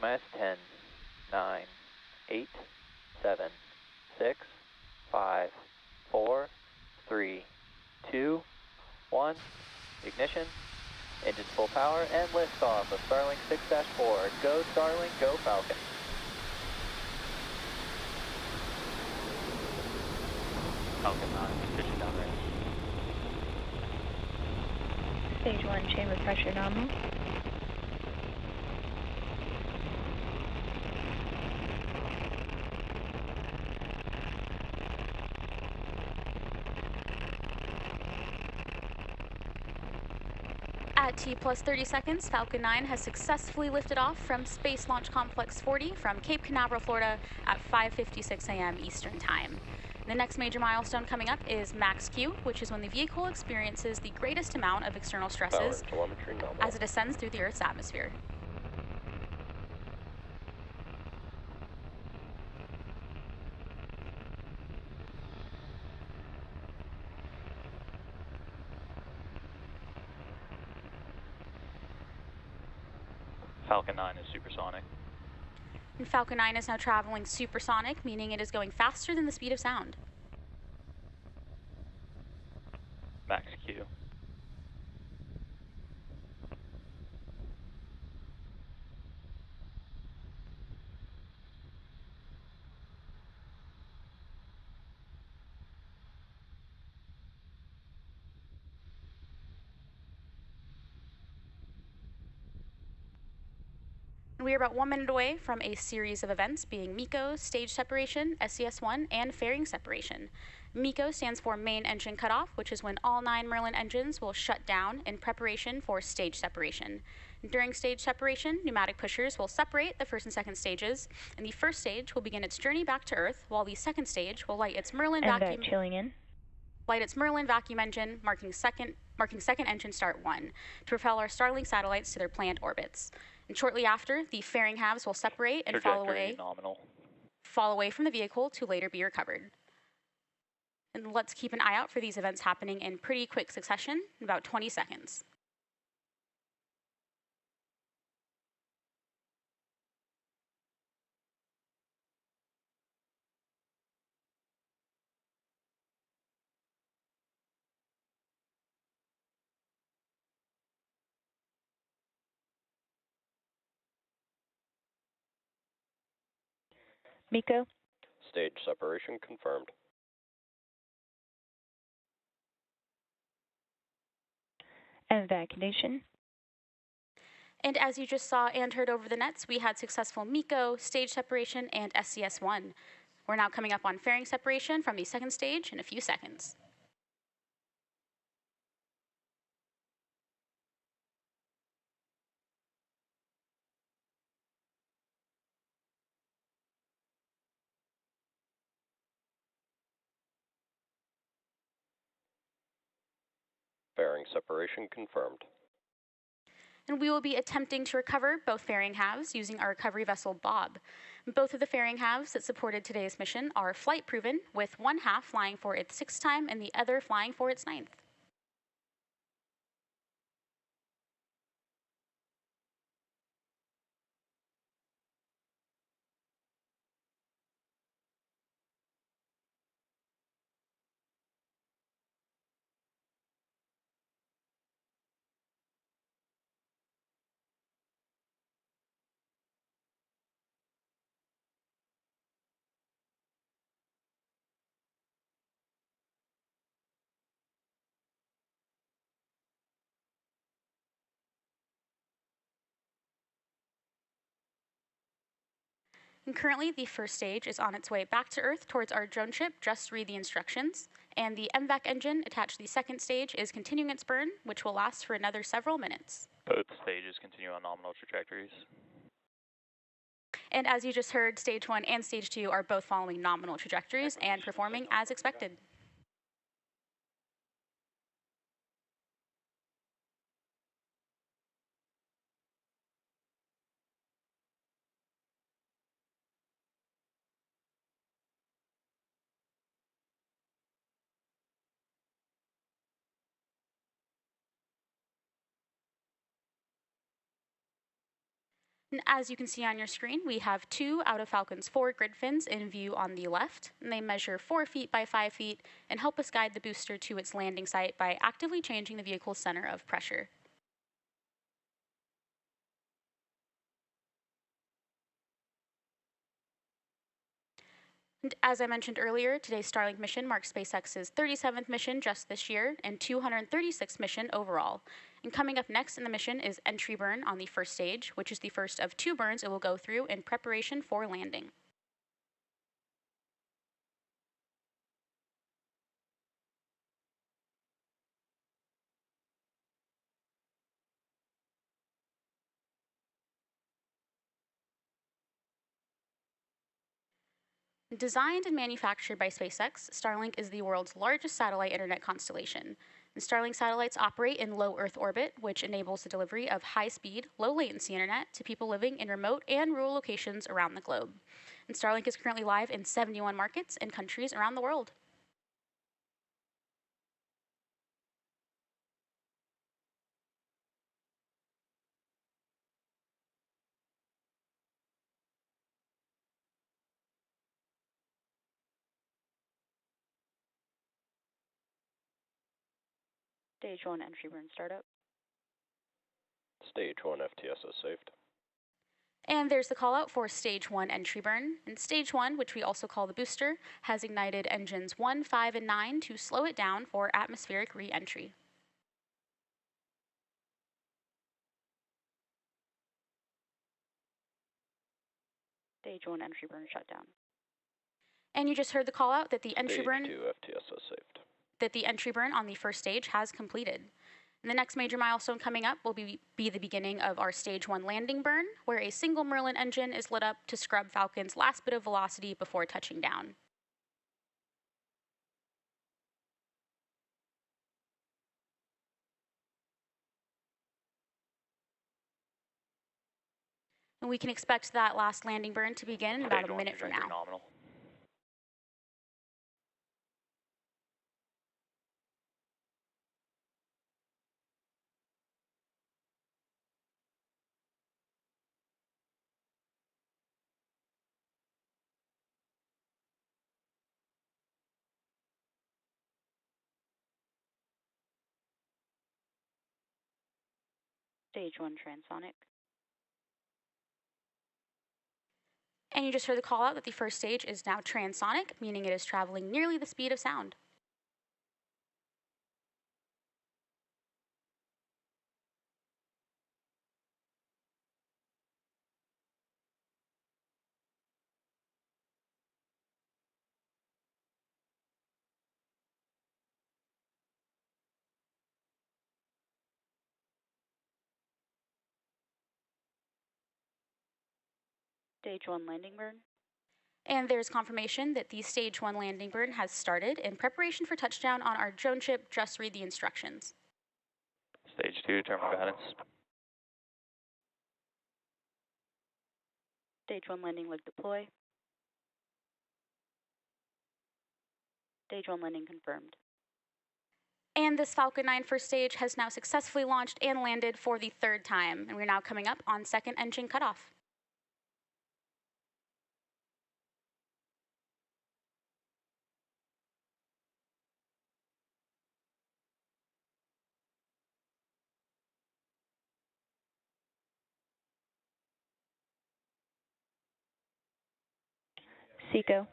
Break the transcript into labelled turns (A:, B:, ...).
A: T-minus 10, 9, 8, 7, 6, 5, 4, 3, 2, 1. Ignition. Engines full power and liftoff of Starlink 6-4. Go Starlink, go Falcon. Falcon 9, pitching down range.
B: Stage 1, chamber pressure nominal.
C: At T plus 30 seconds, Falcon 9 has successfully lifted off from Space Launch Complex 40 from Cape Canaveral, Florida at 5:56 a.m. Eastern Time. The next major milestone coming up is max Q, which is when the vehicle experiences the greatest amount of external stresses as it ascends through the Earth's atmosphere.
A: Falcon 9 is supersonic.
C: And Falcon 9 is now traveling supersonic, meaning it is going faster than the speed of sound.
A: Max Q.
C: We are about 1 minute away from a series of events being MECO, stage separation, SES-1, and fairing separation. MECO stands for main engine cutoff, which is when all 9 Merlin engines will shut down in preparation for stage separation. During stage separation, pneumatic pushers will separate the first and second stages, and the first stage will begin its journey back to Earth, while the second stage will light its Merlin vacuum engine, marking second engine start 1, to propel our Starlink satellites to their planned orbits. And shortly after, the fairing halves will separate and fall away from the vehicle to later be recovered. And let's keep an eye out for these events happening in pretty quick succession, in about 20 seconds.
B: MECO.
D: Stage separation confirmed.
B: And vaccination.
C: And as you just saw and heard over the nets, we had successful MECO, stage separation, and SES-1. We're now coming up on fairing separation from the second stage in a few seconds.
D: Fairing separation confirmed.
C: And we will be attempting to recover both fairing halves using our recovery vessel Bob. Both of the fairing halves that supported today's mission are flight proven, with one half flying for its 6th time and the other flying for its 9th. And currently, the first stage is on its way back to Earth towards our drone ship, Just Read the Instructions, and the MVAC engine attached to the second stage is continuing its burn, which will last for another several minutes.
A: Both stages continue on nominal trajectories.
C: And as you just heard, stage 1 and stage 2 are both following nominal trajectories and performing as expected. And as you can see on your screen, we have 2 out of Falcon's 4 grid fins in view on the left, and they measure 4 feet by 5 feet and help us guide the booster to its landing site by actively changing the vehicle's center of pressure. And as I mentioned earlier, today's Starlink mission marks SpaceX's 37th mission just this year and 236th mission overall. And coming up next in the mission is entry burn on the first stage, which is the first of 2 burns it will go through in preparation for landing. Designed and manufactured by SpaceX, Starlink is the world's largest satellite internet constellation. And Starlink satellites operate in low Earth orbit, which enables the delivery of high-speed, low-latency internet to people living in remote and rural locations around the globe. And Starlink is currently live in 71 markets and countries around the world.
B: Stage 1 entry burn startup.
D: Stage 1 FTSO saved.
C: And there's the call out for Stage 1 entry burn. And Stage 1, which we also call the booster, has ignited engines 1, 5, and 9 to slow it down for atmospheric re-entry.
B: Stage 1 entry burn shutdown.
C: And you just heard the call out that the entry
D: Stage
C: burn
D: 2 FTSO saved.
C: that the entry burn on the first stage has completed. And the next major milestone coming up will be the beginning of our Stage 1 landing burn, where a single Merlin engine is lit up to scrub Falcon's last bit of velocity before touching down. And we can expect that last landing burn to begin in about a minute from now.
A: Nominal.
B: Stage 1 transonic.
C: And you just heard the call out that the first stage is now transonic, meaning it is traveling nearly the speed of sound.
B: Stage 1 landing burn.
C: And there's confirmation that the Stage 1 landing burn has started in preparation for touchdown on our drone ship. Just read the instructions.
A: Stage 2, terminal guidance.
B: Stage 1 landing leg deploy. Stage 1 landing confirmed.
C: And this Falcon 9 first stage has now successfully launched and landed for the 3rd time, and we're now coming up on second engine cutoff.
B: SECO.